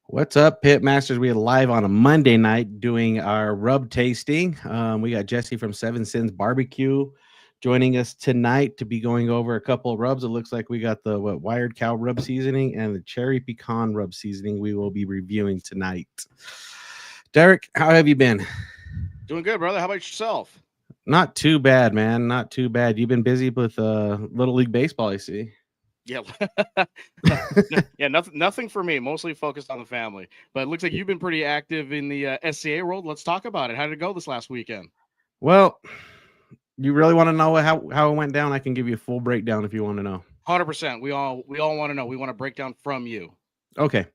What's up, Pit Masters? We are live on a Monday night doing our rub tasting. We got Jesse from Sins BBQ joining us tonight to be going over a couple of rubs. It looks like we got the wired cow rub seasoning and the cherry pecan rub seasoning we will be reviewing tonight. Derek, how have you been? Doing good, brother. How about yourself? Not too bad, man. Not too bad. You've been busy with Little League Baseball, I see. Yeah, yeah. Nothing for me. Mostly focused on the family. But it looks like you've been pretty active in the SCA world. Let's talk about it. How did it go this last weekend? Well, you really want to know how it went down? I can give you a full breakdown if you want to know. 100%. We all want to know. We want a breakdown from you. Okay,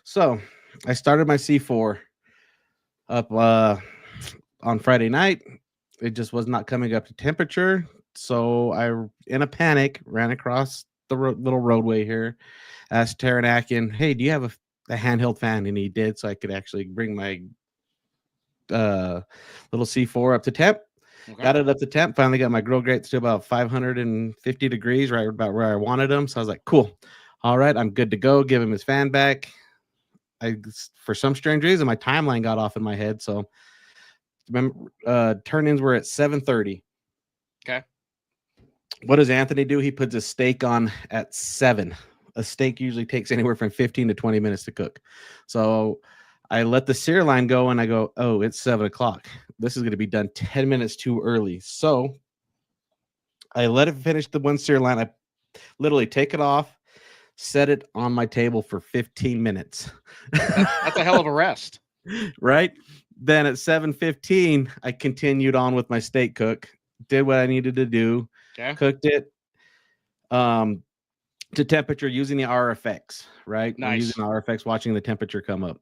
so I started my C4 up on Friday night. It just was not coming up to temperature, so I, in a panic, ran across the little roadway here, asked Taranakin, "Hey, do you have a handheld fan?" And he did, so I could actually bring my little C4 up to temp. Okay. Got it up to temp. Finally got my grill grates to about 550 degrees, right about where I wanted them. So I was like, cool. All right, I'm good to go. Give him his fan back. For some strange reason, my timeline got off in my head. So turn-ins were at 7:30. Okay. What does Anthony do? He puts a steak on at 7. A steak usually takes anywhere from 15 to 20 minutes to cook. So I let the sear line go and I go, oh, it's 7 o'clock. This is going to be done 10 minutes too early. So I let it finish the one sear line. I literally take it off, set it on my table for 15 minutes. That's a hell of a rest. Right? Then at 7:15, I continued on with my steak cook, did what I needed to do, cooked it to temperature using the RFX, right? Nice. I'm using RFX, watching the temperature come up.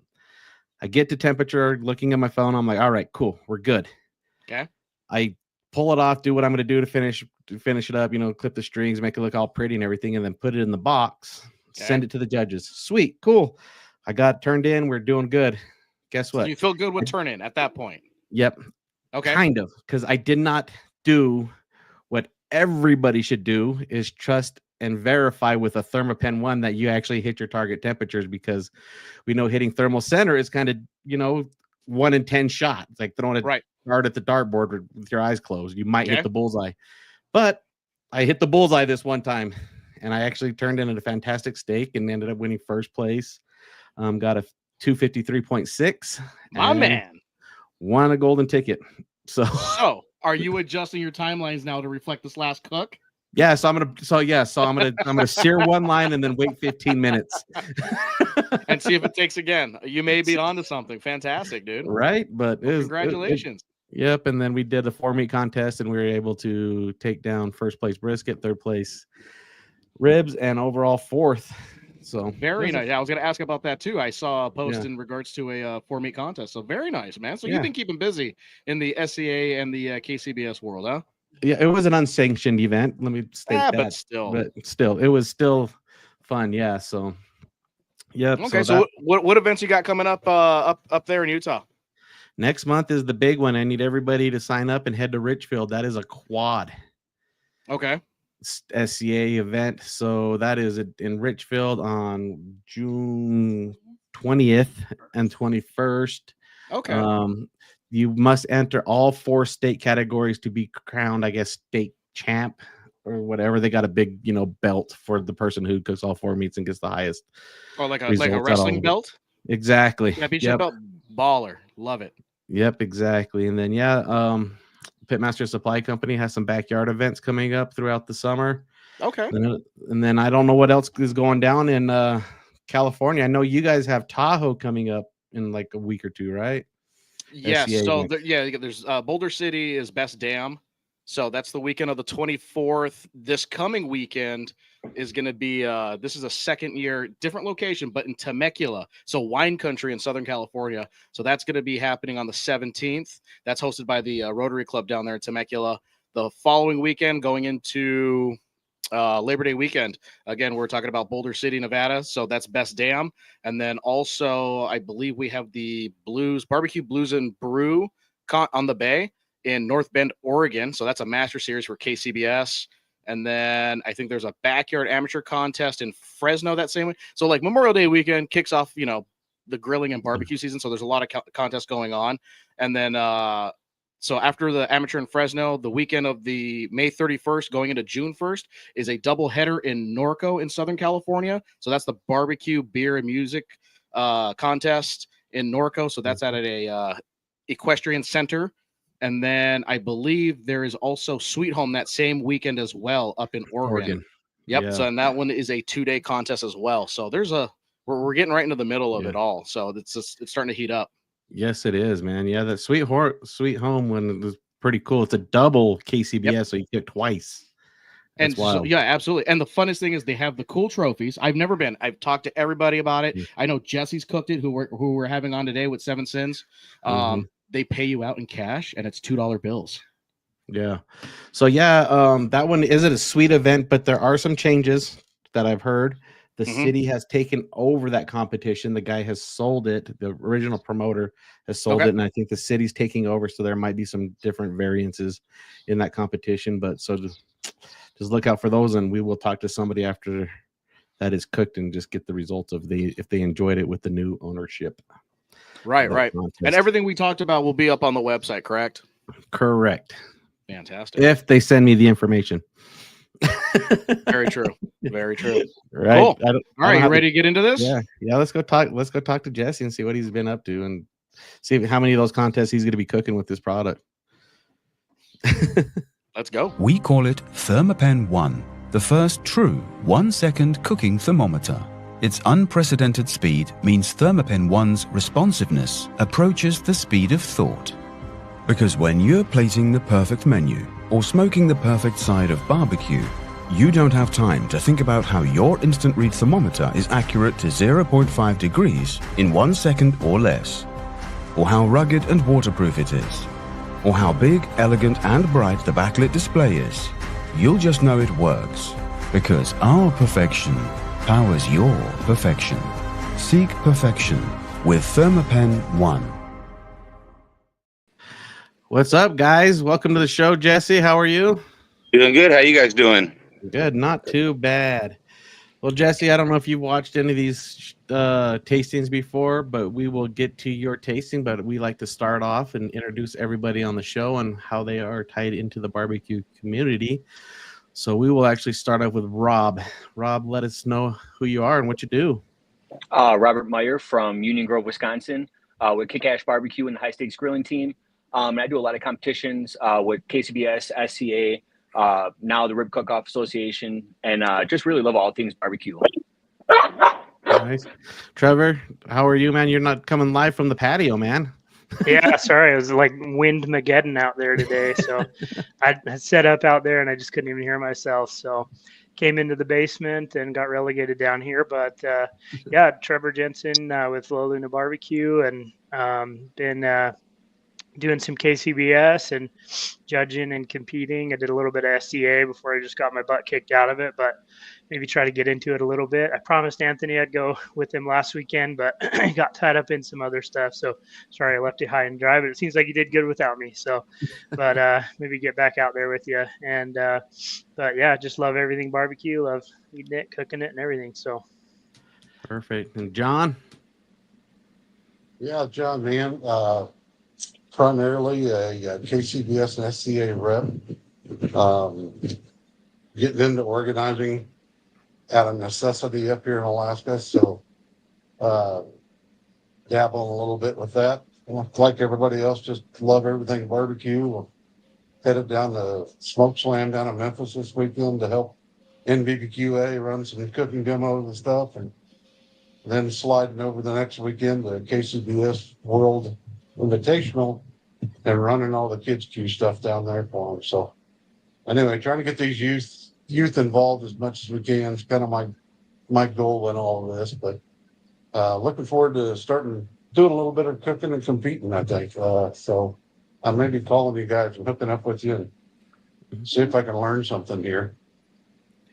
I get to temperature, looking at my phone. I'm like, all right, cool. We're good. Okay. I pull it off, do what I'm going to do to finish it up, clip the strings, make it look all pretty and everything, and then put it in the box, send it to the judges. Sweet. Cool. I got turned in. We're doing good. Guess what? So you feel good with turn in at that point? Yep. Okay. Kind of, because I did not do what everybody should do, is trust and verify with a Thermapen 1 that you actually hit your target temperatures, because we know hitting thermal center is kind of, 1 in 10 shot. It's like throwing a dart at the dartboard with your eyes closed. You might hit the bullseye. But I hit the bullseye this one time, and I actually turned in a fantastic steak and ended up winning first place. Got a 253.6. My man. Won a golden ticket. So are you adjusting your timelines now to reflect this last cook? Yeah, so I'm gonna sear one line and then wait 15 minutes and see if it takes again. You may be onto something. Fantastic, dude. Right, but congratulations. Yep, and then we did a 4-meat contest, and we were able to take down first place brisket, third place ribs, and overall fourth. So very nice. I was going to ask about that too. I saw a post in regards to a 4-meat contest. So very nice, man. So you've been keeping busy in the SCA and the KCBS world, huh? Yeah, it was an unsanctioned event. Let me state that. But still, it was still fun. Yeah. So, yeah. Okay. So what events you got coming up up there in Utah? Next month is the big one. I need everybody to sign up and head to Richfield. That is a quad. Okay. SCA event. So that is in Richfield on June 20th and 21st. Okay. You must enter all 4 state categories to be crowned, I guess, state champ or whatever. They got a big, belt for the person who cooks all 4 meats and gets the highest. Oh, like a wrestling belt? Exactly. Championship belt? Baller. Love it. Yep, exactly. And then, Pitmaster Supply Company has some backyard events coming up throughout the summer. Okay. And then I don't know what else is going down in California. I know you guys have Tahoe coming up in like a week or two, right? Yes. So there's Boulder City is Best Damn. So that's the weekend of the 24th. This coming weekend is going to be this is a second year, different location, but in Temecula. So wine country in Southern California. So that's going to be happening on the 17th. That's hosted by the Rotary Club down there in Temecula. The following weekend, going into Labor Day weekend, again, we're talking about Boulder City, Nevada. So that's Best Damn. And then also, I believe we have the Barbecue Blues and Brew on the Bay in North Bend, Oregon. So that's a master series for KCBS. And then I think there's a backyard amateur contest in Fresno that same week. So like Memorial Day weekend kicks off, the grilling and barbecue season. So there's a lot of contests going on. And then so after the amateur in Fresno, the weekend of the May 31st going into June 1st is a double header in Norco in Southern California. So that's the barbecue, beer, and music contest in Norco. So that's at a equestrian center. And then I believe there is also Sweet Home that same weekend as well up in Oregon. Yep. Yeah. So and that one is a 2-day contest as well. So there's we're getting right into the middle of it all. So it's starting to heat up. Yes, it is, man. Yeah, that Sweet Home one was pretty cool. It's a double KCBS, so you get twice. That's wild. Yeah, absolutely. And the funnest thing is they have the cool trophies. I've never been. I've talked to everybody about it. I know Jesse's cooked it, who we're having on today with Seven Sins. They pay you out in cash, and it's $2 bills. Yeah. So that one isn't a sweet event, but there are some changes that I've heard. The city has taken over that competition. The guy has sold it. The original promoter has sold it, and I think the city's taking over. So there might be some different variances in that competition. But so just look out for those, and we will talk to somebody after that is cooked and just get the results of if they enjoyed it with the new ownership. Right. Contest. And everything we talked about will be up on the website, correct? Correct. Fantastic. If they send me the information. Very true. Very true. Right. Cool. All right, you ready to get into this? Yeah. Let's go talk to Jesse and see what he's been up to and see how many of those contests he's going to be cooking with this product. Let's go. We call it Thermapen 1, the first true 1-second cooking thermometer. Its unprecedented speed means Thermapen 1's responsiveness approaches the speed of thought. Because when you're plating the perfect menu or smoking the perfect side of barbecue, you don't have time to think about how your instant read thermometer is accurate to 0.5 degrees in 1 second or less, or how rugged and waterproof it is, or how big, elegant and bright the backlit display is. You'll just know it works, because our perfection powers your perfection. Seek perfection with Thermapen 1. What's up, guys? Welcome to the show, Jesse. How are you? Doing good. How you guys doing? Good. Not too bad. Well, Jesse, I don't know if you've watched any of these tastings before, but we will get to your tasting. But we like to start off and introduce everybody on the show and how they are tied into the barbecue community. So we will actually start off with Rob. Rob, let us know who you are and what you do. Robert Meyer from Union Grove, Wisconsin, with Kick-Ass Barbecue and the High Stakes Grilling Team. And I do a lot of competitions with KCBS, SCA, now the Rib Cook-Off Association, and just really love all things barbecue. Nice. Trevor, how are you, man? You're not coming live from the patio, man. Yeah, sorry. It was like Windmageddon out there today. So I set up out there and I just couldn't even hear myself. So came into the basement and got relegated down here. But Trevor Jensen with Low Luna Barbecue and been doing some KCBS and judging and competing. I did a little bit of SCA before I just got my butt kicked out of it, but maybe try to get into it a little bit. I promised Anthony I'd go with him last weekend, but I got tied up in some other stuff. So sorry I left you high and dry, but it seems like you did good without me. So, but maybe get back out there with you. And, but yeah, just love everything barbecue, love eating it, cooking it and everything. So. Perfect. And John? Yeah, John, man. Primarily a KCBS and SCA rep, getting into organizing out of necessity up here in Alaska. So dabbling a little bit with that. Like everybody else, just love everything barbecue. We're headed down to Smoke Slam down in Memphis this weekend to help CBBQA run some cooking demos and stuff. And then sliding over the next weekend to KCBS World Invitational and running all the kids' Q stuff down there for them. So anyway, trying to get these youth involved as much as we can is kind of my goal in all of this. But looking forward to doing a little bit of cooking and competing, I think. So I may be calling you guys and hooking up with you and see if I can learn something here.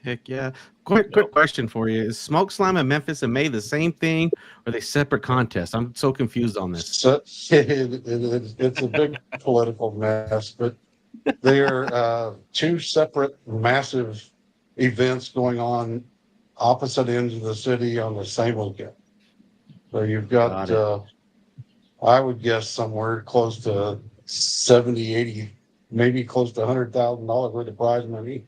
Heck yeah. Quick question for you. Is Smoke Slam in Memphis and May the same thing, or are they separate contests? I'm so confused on this. So, it's a big political mess, but they are two separate massive events going on opposite ends of the city on the same weekend. So you've got, I would guess somewhere close to 70, 80, maybe close to $100,000 worth of prize money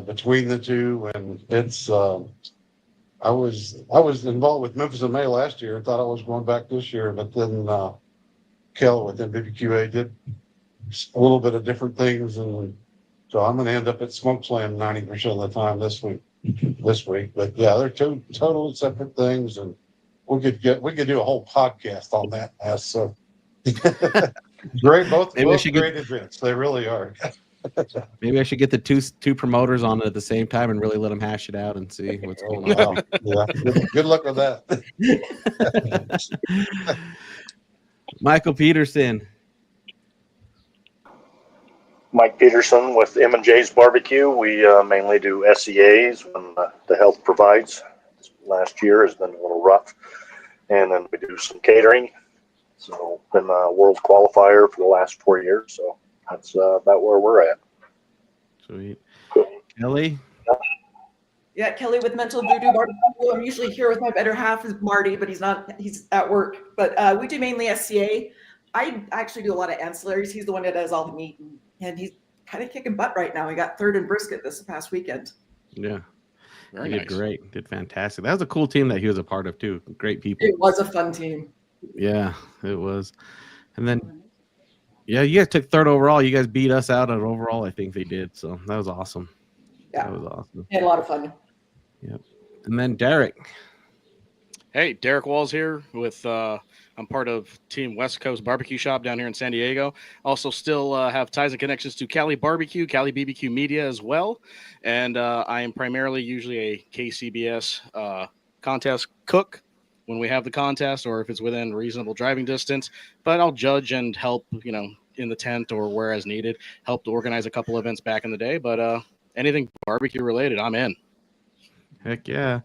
between the two. And it's, I was involved with Memphis in May last year. I thought I was going back this year, but then Kel with MBBQA did a little bit of different things, and so I'm going to end up at Smoke Slam 90% of the time this week. But yeah, they're two totally separate things, and we could do a whole podcast on that. So great, both great events. They really are. Maybe I should get the two promoters on at the same time and really let them hash it out and see what's going on. Yeah, good luck with that. Michael Peterson. Mike Peterson with M&J's Barbecue. We mainly do SEAs when the health provides. Last year has been a little rough. And then we do some catering. So been a world qualifier for the last 4 years. So that's about where we're at. Sweet. Kelly? Yeah, Kelly with Mental Voodoo Barbecue. I'm usually here with my better half, is Marty, but he's at work. But we do mainly SCA. I actually do a lot of ancillaries. He's the one that does all the meat, and he's kind of kicking butt right now. He got third in brisket this past weekend. Yeah. Very He did great. Did fantastic. That was a cool team that he was a part of too. Great people. It was a fun team. Yeah, it was. And then, yeah, you guys took third overall. You guys beat us out at overall, I think they did. So that was awesome. Yeah. That was awesome. Had a lot of fun. Yep. And then Derek. Hey, Derek Walls here with I'm part of Team West Coast Barbecue Shop down here in San Diego. Also still have ties and connections to Cali Barbecue, Cali BBQ Media as well. And I am primarily usually a KCBS contest cook when we have the contest or if it's within reasonable driving distance. But I'll judge and help, in the tent or where as needed. Helped organize a couple events back in the day. But anything barbecue related, I'm in. Heck yeah.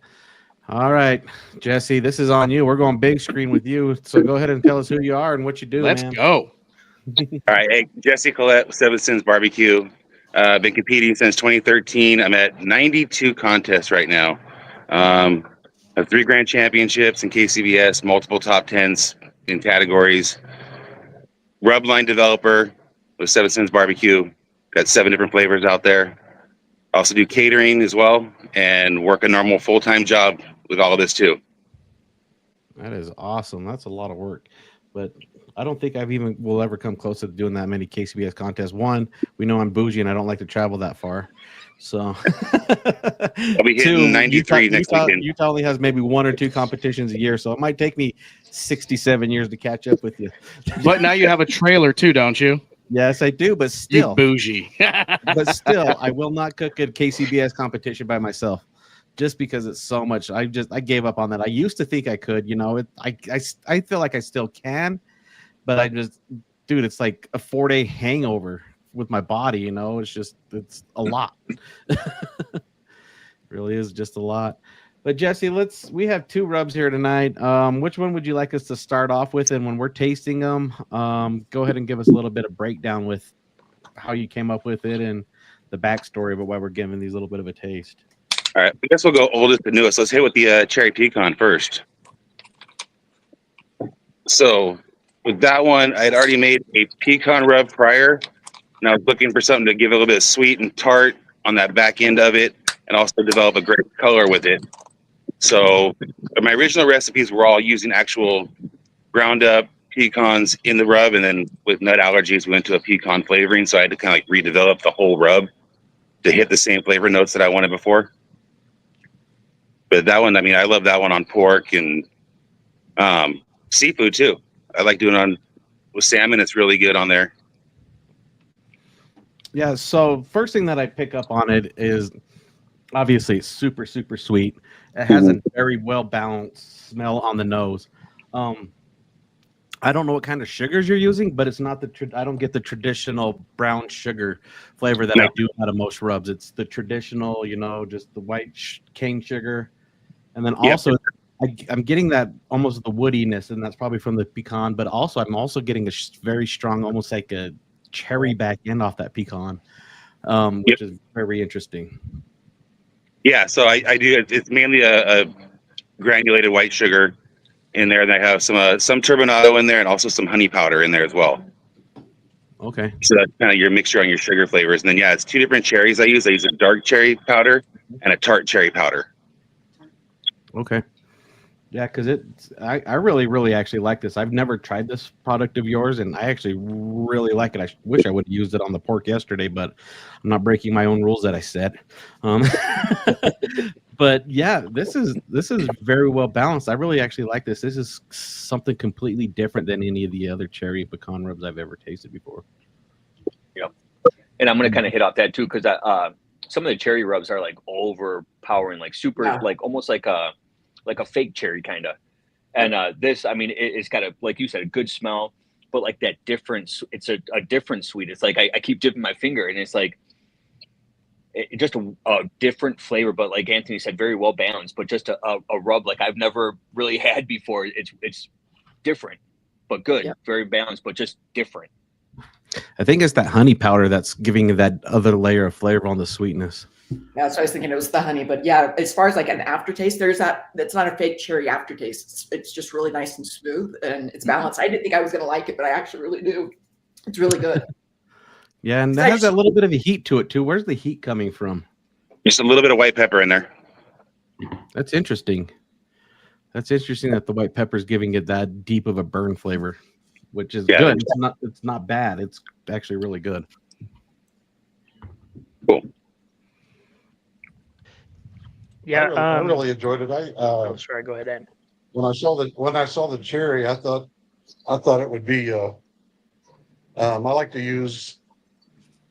All right, Jesse, this is on you. We're going big screen with you. So go ahead and tell us who you are and what you do. Let's go. All right. Hey, Jesse Collette with Sins BBQ. Been competing since 2013. I'm at 92 contests right now. Have 3 grand championships in KCBS, multiple top 10s in categories. Rub line developer with Sins BBQ. Got 7 different flavors out there. Also do catering as well and work a normal full-time job with all of this too. That is awesome. That's a lot of work, but I don't think will ever come close to doing that many KCBS contests. One, we know I'm bougie and I don't like to travel that far. So I'll be hitting 93 next weekend. Utah only has maybe 1 or 2 competitions a year, so it might take me 67 years to catch up with you. But now you have a trailer too, don't you? Yes, I do, but still. You bougie. But still, I will not cook a KCBS competition by myself just because it's so much. I gave up on that. I used to think I could, I feel like I still can, but dude, it's like a 4-day hangover with my body, it's a lot. It really is just a lot. But Jesse, we have 2 rubs here tonight. Which one would you like us to start off with? And when we're tasting them, go ahead and give us a little bit of breakdown with how you came up with it and the backstory about why we're giving these a little bit of a taste. All right, I guess we'll go oldest to newest. Let's hit with the cherry pecan first. So with that one, I'd already made a pecan rub prior, and I was looking for something to give a little bit of sweet and tart on that back end of it, and also develop a great color with it. So my original recipes were all using actual ground up pecans in the rub, and then with nut allergies, we went to a pecan flavoring. So I had to kind of like redevelop the whole rub to hit the same flavor notes that I wanted before. But that one, I love that one on pork and seafood too. I like doing it with salmon. It's really good on there. Yeah. So first thing that I pick up on it is obviously it's super, super sweet. It has a very well balanced smell on the nose. I don't know what kind of sugars you're using, but it's not I don't get the traditional brown sugar flavor that I do out of most rubs. It's the traditional, just the white cane sugar. And then also I'm getting that almost the woodiness, and that's probably from the pecan, but also I'm also getting a very strong, almost like a cherry back end off that pecan, which is very interesting. Yeah, so I do. It's mainly a granulated white sugar, in there, and I have some turbinado in there, and also some honey powder in there as well. Okay. So that's kind of your mixture on your sugar flavors. And then it's 2 different cherries I use. I use a dark cherry powder and a tart cherry powder. Okay. Yeah, because I really, really actually like this. I've never tried this product of yours, and I actually really like it. I wish I would have used it on the pork yesterday, but I'm not breaking my own rules that I set. But yeah, this is very well balanced. I really actually like this. This is something completely different than any of the other cherry pecan rubs I've ever tasted before. Yep. And I'm gonna kind of hit off that too, because some of the cherry rubs are like overpowering, like super, like almost like a fake cherry kind of. And this, I mean, it's got like you said, a good smell, but like that difference, it's a different sweet. It's like I keep dipping my finger, and it's like just a different flavor, but like Anthony said, very well balanced, but just a rub like I've never really had before. It's different, but good, very balanced, but just different. I think it's that honey powder that's giving that other layer of flavor on the sweetness. Yeah, so I was thinking it was the honey, but yeah, as far as like an aftertaste, that's not a fake cherry aftertaste. It's just really nice and smooth, and it's balanced. I didn't think I was gonna like it, but I actually really do. It's really good. Yeah, and that has a little bit of a heat to it too. Where's the heat coming from? Just a little bit of white pepper in there. That's interesting. That's interesting that the white pepper is giving it that deep of a burn flavor, which is good. It's not bad. It's actually really good. Cool. Yeah, I really enjoyed it. Sorry, go ahead, Ed. When I saw the cherry, I thought it would be. I like to use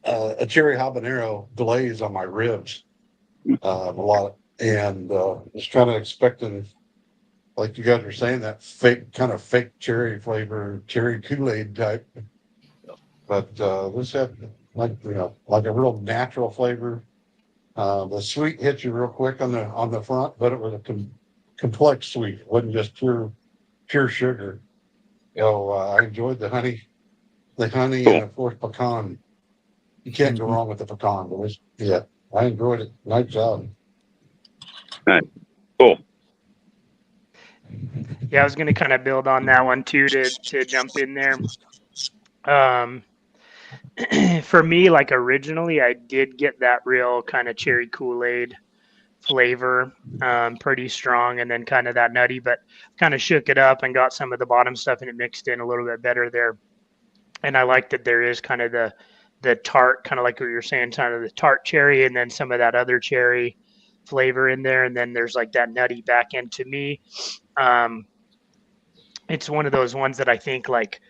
a cherry habanero glaze on my ribs a lot, and was kind of expecting, like you guys were saying, that fake cherry flavor, cherry Kool-Aid type. But this had like a real natural flavor. The sweet hit you real quick on the front, but it was a complex sweet. It wasn't just pure sugar. I enjoyed the honey, and of course pecan. You can't go wrong with the pecan. I enjoyed it. Nice job. All right. Cool. Yeah, I was going to kind of build on that one too to jump in there. For me, like originally, I did get that real kind of cherry Kool-Aid flavor, pretty strong, and then kind of that nutty, but kind of shook it up and got some of the bottom stuff, and it mixed in a little bit better there. And I like that there is kind of the tart, kind of like what you're saying, kind of the tart cherry, and then some of that other cherry flavor in there, and then there's like that nutty back end. To me, it's one of those ones that I think like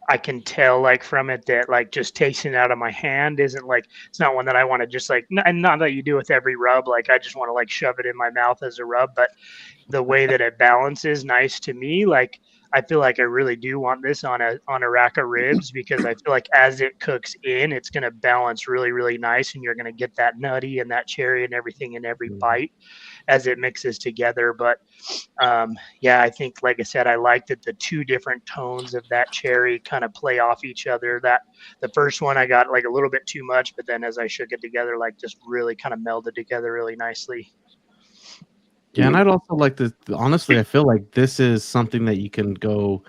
I can tell like from it that like just tasting it out of my hand isn't like, it's not one that I want to just like, and not that you do with every rub, like I just want to like shove it in my mouth as a rub, but the way that it balances nice to me, like I feel like I really do want this on a rack of ribs, because I feel like as it cooks in, it's going to balance really, really nice, and you're going to get that nutty and that cherry and everything in every bite as it mixes together. But yeah, I think, like I said, I liked that the two different tones of that cherry kind of play off each other. That the first one I got like a little bit too much, but then as I shook it together, like just really kind of melded together really nicely. Yeah, and I'd also like to, honestly, I feel like this is something that you can go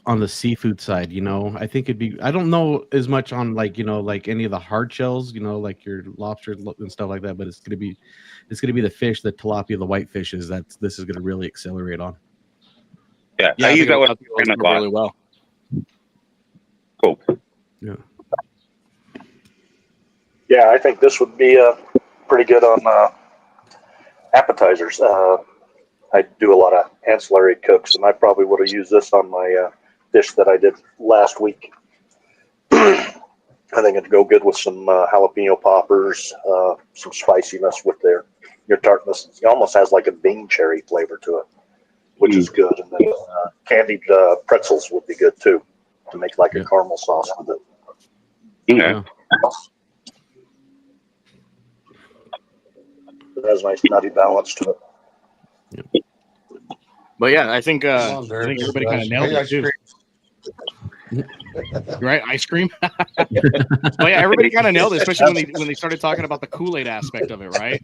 on the seafood side, I think it'd be, I don't know as much on like, like any of the hard shells, like your lobsters and stuff like that, but it's going to be the fish, the tilapia, the white fishes, this is going to really accelerate on. Yeah, I use that one really well. Cool. Yeah, I think this would be pretty good on appetizers. I do a lot of ancillary cooks, and I probably would have used this on my dish that I did last week. I think it'd go good with some jalapeno poppers, some spiciness with your tartness. It almost has like a bean cherry flavor to it, which is good. And then candied pretzels would be good too, to make like a caramel sauce with it. Yeah. It has a nice nutty balance to it. But yeah, I think everybody kind of nailed it too. Right, ice cream. But yeah, everybody kind of nailed it, especially when they started talking about the Kool-Aid aspect of it, right?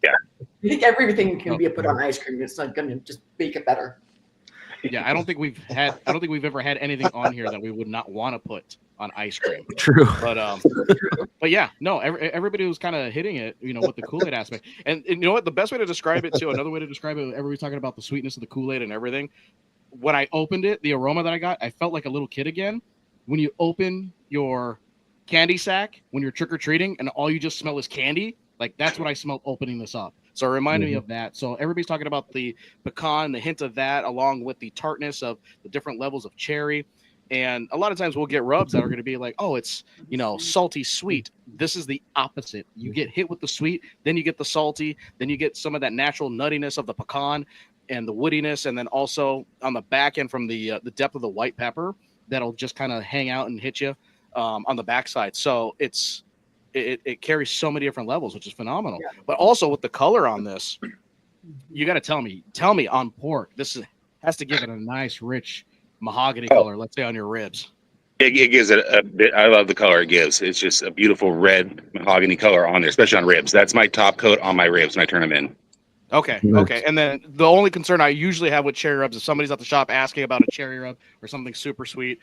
Yeah. I think everything can be put on ice cream. It's not going to just make it better. Yeah, I don't think we've ever had anything on here that we would not want to put on ice cream. True. But yeah, no, everybody was kind of hitting it, with the Kool-Aid aspect. And you know what? The best way to describe it too, another way to describe it, everybody's talking about the sweetness of the Kool-Aid and everything. When I opened it, the aroma that I got, I felt like a little kid again. When you open your candy sack when you're trick-or-treating and all you just smell is candy, like that's what I smelled opening this up. So it reminded me of that. So everybody's talking about the pecan, the hint of that, along with the tartness of the different levels of cherry. And a lot of times we'll get rubs that are going to be like, oh, it's, salty sweet. This is the opposite. You get hit with the sweet, then you get the salty, then you get some of that natural nuttiness of the pecan and the woodiness. And then also on the back end from the depth of the white pepper, that'll just kind of hang out and hit you on the backside. So it carries so many different levels, which is phenomenal. Yeah. But also with the color on this, you got to tell me on pork, has to give it a nice, rich mahogany color, let's say on your ribs. It gives it a bit. I love the color it gives. It's just a beautiful red mahogany color on there, especially on ribs. That's my top coat on my ribs when I turn them in. Okay. Okay. And then the only concern I usually have with cherry rubs is somebody's at the shop asking about a cherry rub or something super sweet,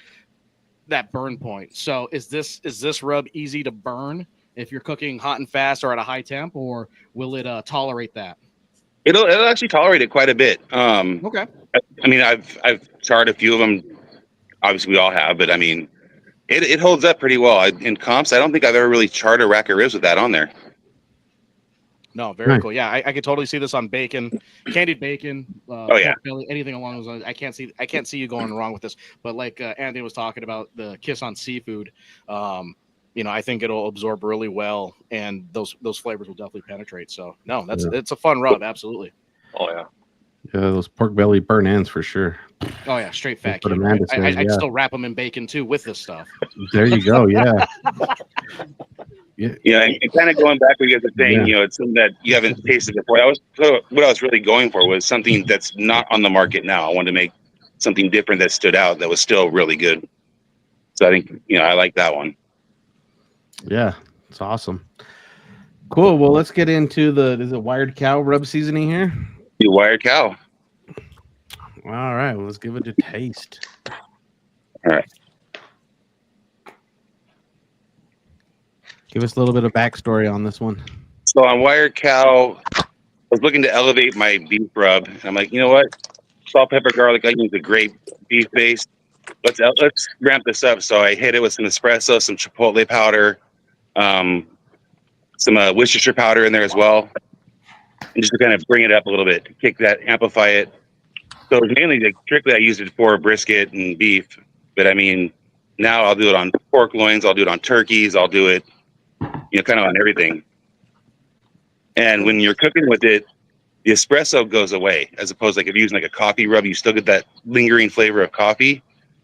that burn point. So is this rub easy to burn if you're cooking hot and fast or at a high temp, or will it tolerate that? It'll actually tolerate it quite a bit. Okay. I mean, I've charred a few of them. Obviously, we all have, but I mean, it holds up pretty well. In comps, I don't think I've ever really charred a rack of ribs with that on there. No, very cool. Yeah, I could totally see this on bacon, candied bacon. Belly, anything along those lines. I can't see you going wrong with this. But like Anthony was talking about the kiss on seafood, I think it'll absorb really well, and those flavors will definitely penetrate. So no, it's a fun rub, absolutely. Oh yeah. Yeah, those pork belly burn ends for sure. Oh yeah, straight fat kid. Right? I'd still wrap them in bacon too with this stuff. There you go. Yeah. Yeah, and kind of going back what you guys are saying, it's something that you haven't tasted before. What I was really going for was something that's not on the market now. I wanted to make something different that stood out that was still really good. So I think I like that one. Yeah, it's awesome. Cool. Well, let's get into is it Wired Cow rub seasoning here? The Wired Cow. All right, well, let's give it a taste. All right. Give us a little bit of backstory on this one. So on Wired Cow, I was looking to elevate my beef rub, and I'm like, you know what? Salt, pepper, garlic, onions, a great beef base. Let's ramp this up. So I hit it with some espresso, some chipotle powder, some Worcestershire powder in there as well, and just to kind of bring it up a little bit, kick that, amplify it. So mainly, strictly, I used it for brisket and beef, but I mean, now I'll do it on pork loins, I'll do it on turkeys, I'll do it, kind of on everything. And when you're cooking with it, the espresso goes away, as opposed to like if you're using like a coffee rub, you still get that lingering flavor of coffee.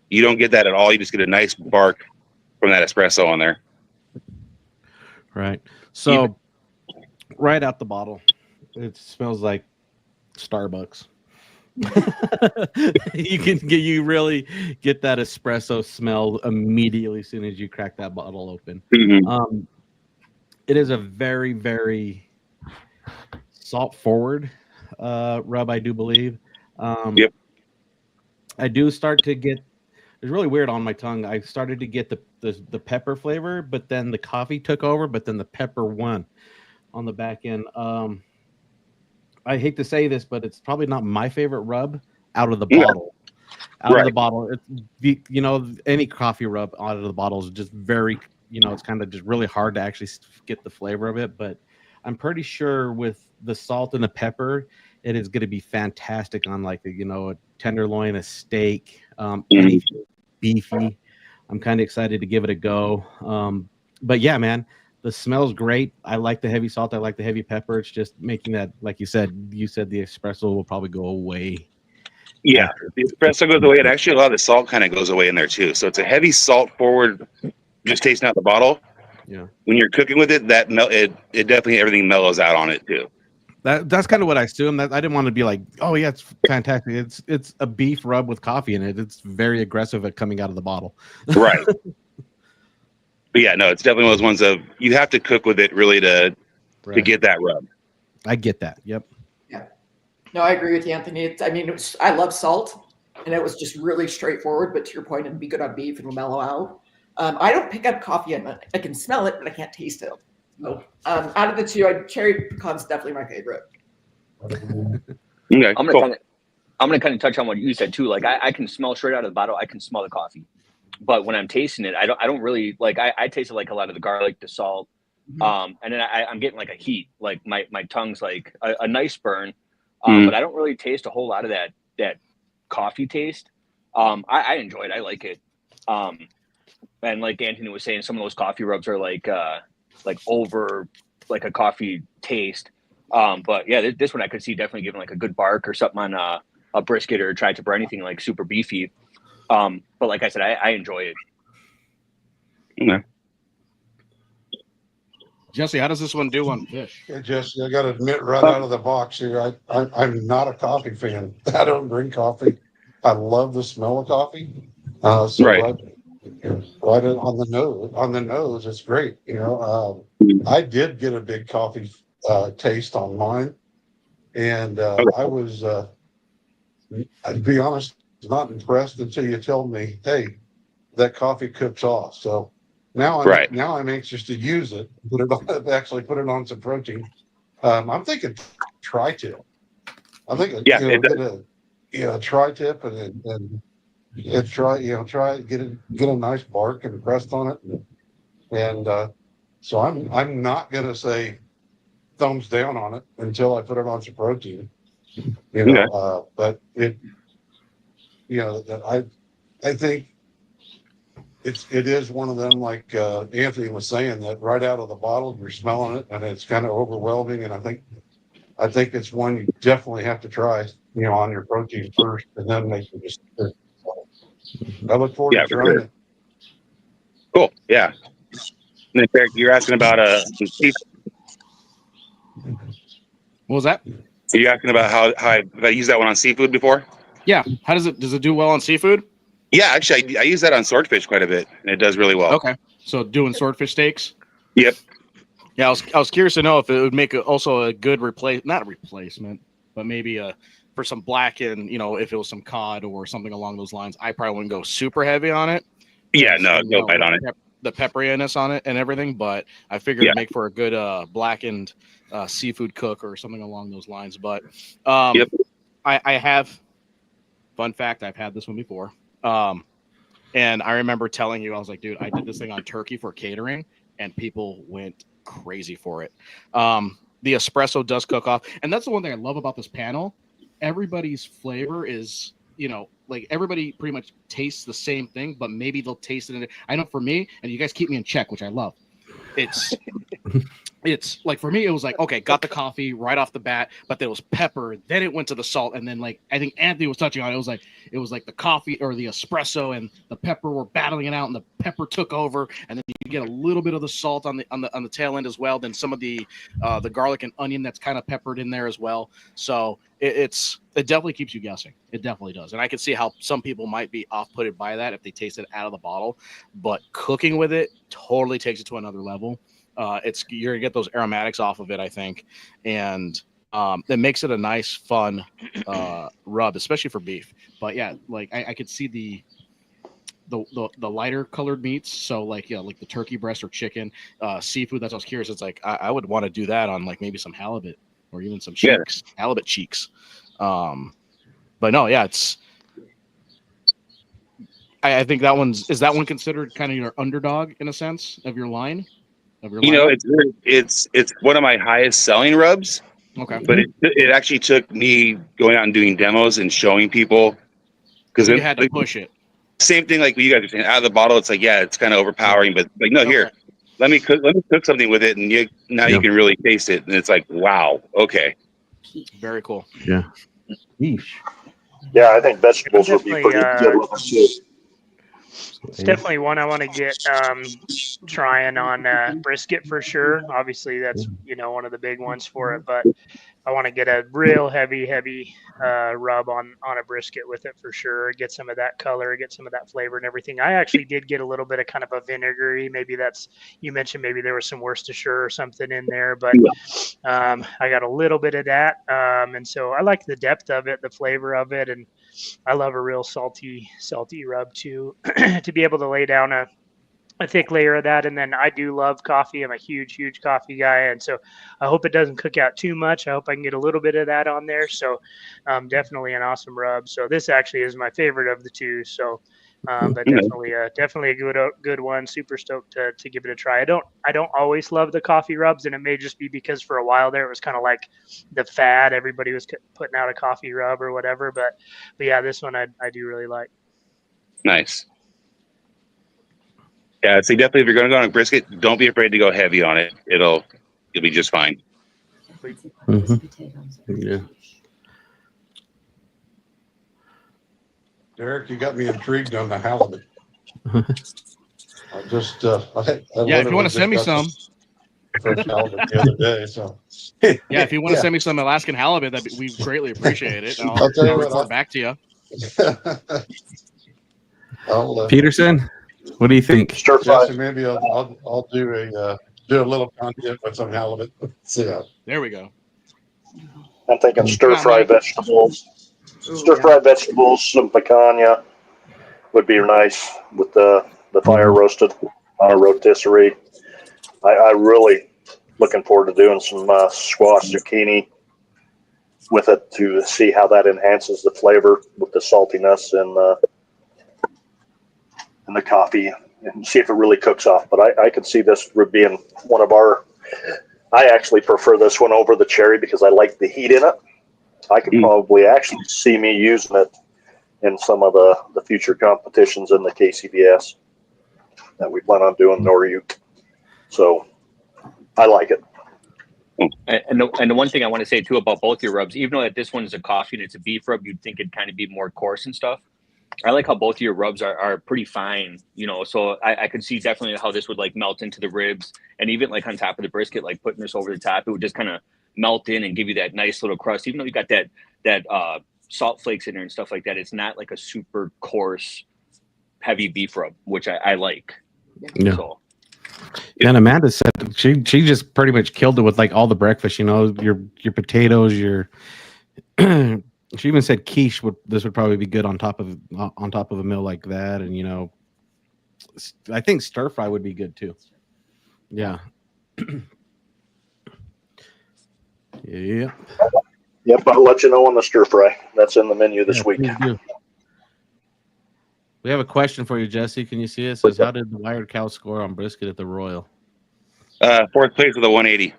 You don't get that at all. You just get a nice bark from that espresso on there. Right. So right out the bottle, it smells like Starbucks. You really get that espresso smell immediately as soon as you crack that bottle open. Mm-hmm. It is a very, very salt forward rub, I do believe. Yep. I do start to get, it's really weird on my tongue. I started to get the pepper flavor, but then the coffee took over, but then the pepper won on the back end. I hate to say this, but it's probably not my favorite rub out of the bottle. Out of the bottle, it's any coffee rub out of the bottle is just very, it's kind of just really hard to actually get the flavor of it. But I'm pretty sure with the salt and the pepper, it is going to be fantastic on like a tenderloin, a steak, anything beefy. I'm kind of excited to give it a go. But yeah, man. The smell's great. I like the heavy salt. I like the heavy pepper. It's just making that, like you said the espresso will probably go away. Yeah, the espresso goes away, and actually a lot of the salt kind of goes away in there too. So it's a heavy salt forward, just tasting out the bottle. Yeah. When you're cooking with it, it definitely everything mellows out on it too. That's kind of what I assumed. That I didn't want to be like, oh yeah, it's fantastic. It's a beef rub with coffee in it. It's very aggressive at coming out of the bottle. Right. But yeah, no, it's definitely one of those ones of you have to cook with it really to get that rub. I get that. Yep. Yeah. No, I agree with you, Anthony. I love salt. and it was just really straightforward. But to your point, it'd be good on beef and it'll mellow out. I don't pick up coffee, and I can smell it, but I can't taste it. So out of the two, cherry pecan's definitely my favorite. Okay, I'm gonna kind of touch on what you said too. Like I can smell straight out of the bottle. I can smell the coffee, but when I'm tasting it, I don't really like. I taste it like a lot of the garlic, the salt, and then I'm getting like a heat. Like my tongue's like a nice burn, but I don't really taste a whole lot of that coffee taste. I enjoy it. I like it. And like Anthony was saying, some of those coffee rubs are like over like a coffee taste. But yeah, this one I could see definitely giving like a good bark or something on a brisket or a tri-tip or anything like super beefy. But like I said, I enjoy it. Okay. Jesse, how does this one do on fish? Yeah, Jesse, I got to admit right out of the box here, I'm not a coffee fan. I don't drink coffee. I love the smell of coffee. So Right. Right on the nose, it's great. I did get a big coffee taste on mine, and I was, to be honest, not impressed until you told me, hey, that coffee cooks off. So now I'm anxious to use it. Actually put it on some protein. I'm thinking tri-tip. I think get a tri-tip and try get a nice bark and crust on it, and so I'm not gonna say thumbs down on it until I put it on some protein, but it, that I think it is one of them, like Anthony was saying, that right out of the bottle you're smelling it and it's kind of overwhelming, and I think it's one you definitely have to try, on your protein first and then make your decision. I look forward to trying it. Cool. Yeah. And then, Eric, you're asking about what was that? Are you asking about how I used that one on seafood before? Yeah. How does it do well on seafood? Yeah, actually, I use that on swordfish quite a bit, and it does really well. Okay. So doing swordfish steaks? Yep. Yeah, I was curious to know if it would make also a good not a replacement, but maybe for some blackened, if it was some cod or something along those lines. I probably wouldn't go super heavy on it. Yeah, no bite on it. The pepperiness on it and everything, but I figured it'd make for a good blackened seafood cook or something along those lines. But I have, fun fact, I've had this one before. And I remember telling you, I was like, dude, I did this thing on turkey for catering and people went crazy for it. The espresso does cook off. And that's the one thing I love about this panel. Everybody's flavor is, like everybody pretty much tastes the same thing, but maybe they'll taste it. I know for me, and you guys keep me in check, which I love. It's like, for me, it was like, okay, got the coffee right off the bat, but there was pepper, then it went to the salt, and then like I think Anthony was touching on it, it was like the coffee or the espresso and the pepper were battling it out, and the pepper took over, and then you get a little bit of the salt on the tail end as well, then some of the garlic and onion that's kind of peppered in there as well. So it definitely keeps you guessing. It definitely does. And I can see how some people might be off-putted by that if they taste it out of the bottle, but cooking with it totally takes it to another level. You're gonna get those aromatics off of it, I think, and it makes it a nice, fun rub, especially for beef. But yeah, like I could see the lighter colored meats, so like the turkey breast or chicken, seafood. That's what I was curious. It's like I would want to do that on like maybe some halibut or even some cheeks, halibut cheeks. But no, yeah, I think is that one considered kind of your underdog in a sense of your line? It's one of my highest selling rubs. Okay. But it actually took me going out and doing demos and showing people, because you had to push it. Same thing like you guys are saying, out of the bottle, it's like, yeah, it's kind of overpowering, but like, no, here, let me cook something with it, and you can really taste it, and it's like, wow, okay. Very cool. Yeah. Yeesh. Yeah, I think vegetables would be pretty good with them too. It's definitely one I want to get trying on brisket for sure. Obviously, that's one of the big ones for it. But I want to get a real heavy rub on a brisket with it for sure. Get some of that color, get some of that flavor and everything. I actually did get a little bit of kind of a vinegary. Maybe you mentioned maybe there was some Worcestershire or something in there, but I got a little bit of that. And so I like the depth of it, the flavor of it, and I love a real salty rub too. To be able to lay down a thick layer of that. And then I do love coffee. I'm a huge coffee guy. And so I hope it doesn't cook out too much. I hope I can get a little bit of that on there. So definitely an awesome rub. So this actually is my favorite of the two. So but definitely a good one. Super stoked to give it a try. I don't always love the coffee rubs, and it may just be because for a while there it was kind of like the fad. Everybody was putting out a coffee rub or whatever. But yeah, this one I do really like. Nice. Yeah, so definitely if you're going to go on a brisket, don't be afraid to go heavy on it. You'll be just fine. Yeah. Derek, you got me intrigued on the halibut. I just, if you want to send me some. Fresh halibut the other day, so. Yeah, if you want to send me some Alaskan halibut, we greatly appreciate it. I'll report back to you. Peterson, what do you think? Stir fry. Jesse, maybe I'll do a little content with some halibut. Yeah. There we go. I'm thinking stir fry vegetables. Stir-fried vegetables, some picanha would be nice with the fire roasted on a rotisserie. I really looking forward to doing some squash zucchini with it to see how that enhances the flavor with the saltiness and the coffee, and see if it really cooks off. But I could see this being one of our. I actually prefer this one over the cherry because I like the heat in it. I could probably actually see me using it in some of the future competitions in the KCBS that we plan on doing Norute. So I like it. And the one thing I want to say too about both your rubs, even though that this one is a coffee and it's a beef rub, you'd think it'd kind of be more coarse and stuff. I like how both of your rubs are pretty fine, so I could see definitely how this would like melt into the ribs, and even like on top of the brisket, like putting this over the top, it would just kind of melt in and give you that nice little crust. Even though you got that salt flakes in there and stuff like that, it's not like a super coarse, heavy beef rub, which I like. Yeah. So. And Amanda said she just pretty much killed it with like all the breakfast, your potatoes, your she even said quiche would probably be good on top of a meal like that. And I think stir fry would be good too. Yeah. Yeah. Yep, I'll let you know on the stir fry. That's in the menu this week. We have a question for you, Jesse. Can you see it? It says, how did the Wired Cow score on brisket at the Royal? 4th place with a 180.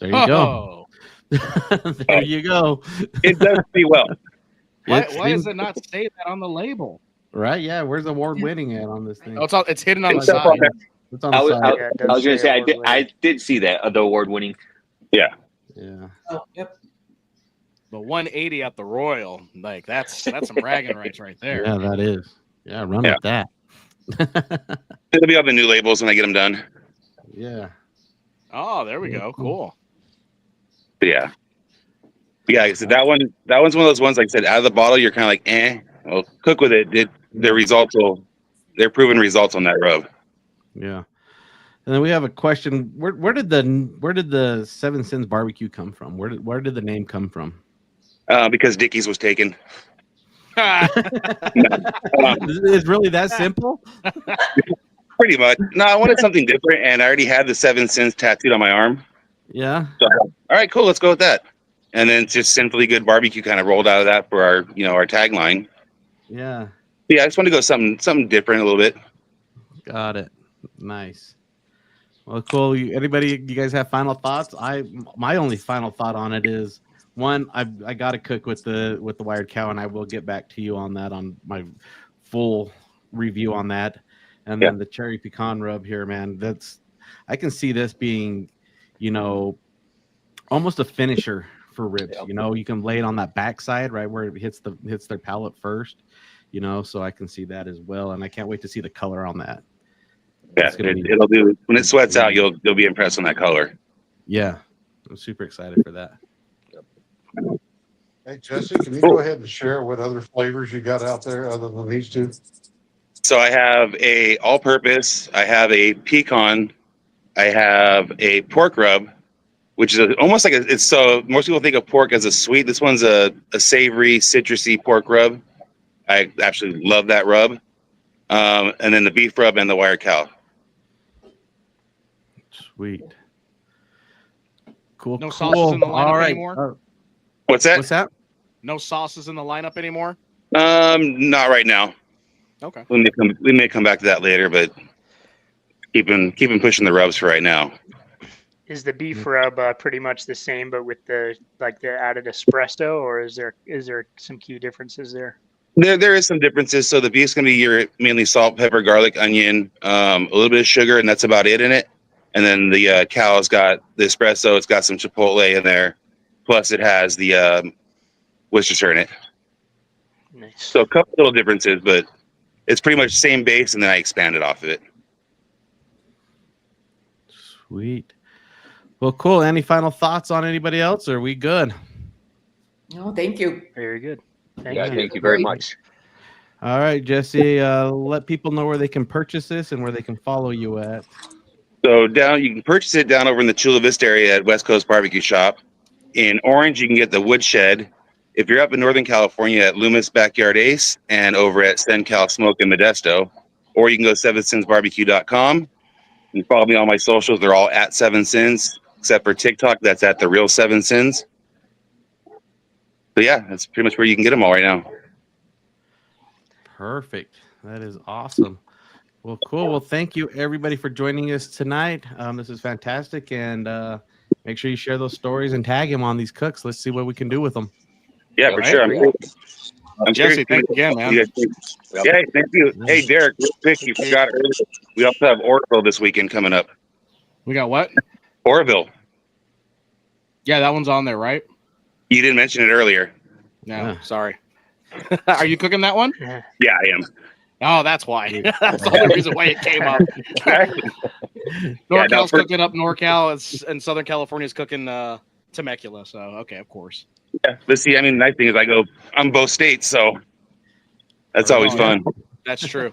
There you go. There you go. It does pretty well. Why does it not say that on the label? Right? Yeah. Where's the award winning at on this thing? Oh, it's hidden on the side. It's on the side. I was going to say I did see that the award winning. Yeah. Yeah. Oh, yep. But 180 at the Royal, like that's some bragging rights right there. Yeah, that is. Yeah, run with that. It'll be on the new labels when I get them done. Yeah. Oh, there we go. Cool. Yeah. Yeah, so that one's one of those ones, like I said, out of the bottle, you're kind of like, well, cook with it. They're proven results on that rub. Yeah. And then we have a question. Where did the Seven Sins BBQ come from? Where did the name come from? Because Dickies was taken. It's really that simple? Pretty much. No, I wanted something different, and I already had the Seven Sins tattooed on my arm. Yeah. So, all right, cool. Let's go with that. And then just Sinfully Good Barbecue kind of rolled out of that for our tagline. Yeah. Yeah, I just want to go something different a little bit. Got it. Nice. Well, cool. You guys have final thoughts? My only final thought on it is, one, I got to cook with the Wired Cow, and I will get back to you on that on my full review on that. And then the cherry pecan rub here, man. I can see this being, almost a finisher for ribs. You can lay it on that backside, right where it hits their palate first. So I can see that as well, and I can't wait to see the color on that. Yeah, it'll do when it sweats out. You'll be impressed on that color. Yeah, I'm super excited for that. Hey, Jesse, can you go ahead and share what other flavors you got out there other than these two? So I have a all-purpose. I have a pecan. I have a pork rub, which is almost like it's so most people think of pork as a sweet. This one's a savory, citrusy pork rub. I actually love that rub. And then the beef rub and the wire cow. Sweet. Cool. No cool. sauces in the lineup All right. anymore? What's that? What's that? No sauces in the lineup anymore? Not right now. Okay. We may come back to that later, but keeping pushing the rubs for right now. Is the beef rub pretty much the same, but with the added espresso, or is there some key differences there? There is some differences. So the beef's gonna be your mainly salt, pepper, garlic, onion, a little bit of sugar, and that's about it in it. And then the cow's got the espresso. It's got some chipotle in there, plus it has the Worcestershire in it. Nice. So a couple little differences, but it's pretty much same base, and then I expanded off of it. Sweet. Well, cool. Any final thoughts on anybody else? Or are we good? No, thank you. Very good. Thank you very much. All right, Jesse. Let people know where they can purchase this and where they can follow you at. So you can purchase it down over in the Chula Vista area at West Coast Barbecue Shop. In Orange, you can get the Woodshed. If you're up in Northern California, at Loomis Backyard Ace and over at SenCal Smoke in Modesto, or you can go to 7sinsbarbecue.com. You can follow me on my socials. They're all at 7sins, except for TikTok. That's at the real 7sins. So yeah, that's pretty much where you can get them all right now. Perfect. That is awesome. Well, cool. Well, thank you everybody for joining us tonight. This is fantastic, and make sure you share those stories and tag him on these cooks. Let's see what we can do with them. Yeah, for sure. I'm Jesse, thanks again, man. Yeah, thank you. Hey, Derek, real quick, you forgot earlier. We also have Oroville this weekend coming up. We got what? Oroville. Yeah, that one's on there, right? You didn't mention it earlier. No, sorry. Are you cooking that one? Yeah, I am. Oh, that's why. That's the only reason why it came up. NorCal's cooking up NorCal, and Southern California's cooking Temecula. So, okay, of course. Yeah, but see, I mean, the nice thing is I go on both states, so that's always fun. That's true.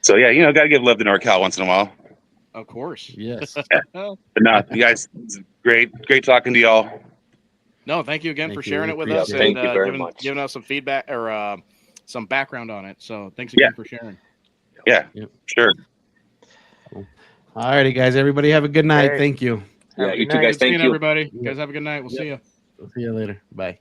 So yeah, got to give love to NorCal once in a while. Of course. Yes. But no, you guys, great talking to y'all. No, thank you again for sharing it with Yeah, us thank and you very much. giving us some feedback or some background on it. So thanks again for sharing. Yeah, sure. All righty, guys. Everybody have a good night. Hey. Thank you. Yeah, you too, guys. Thank you. Everybody. You guys have a good night. We'll see you. We'll see you later. Bye.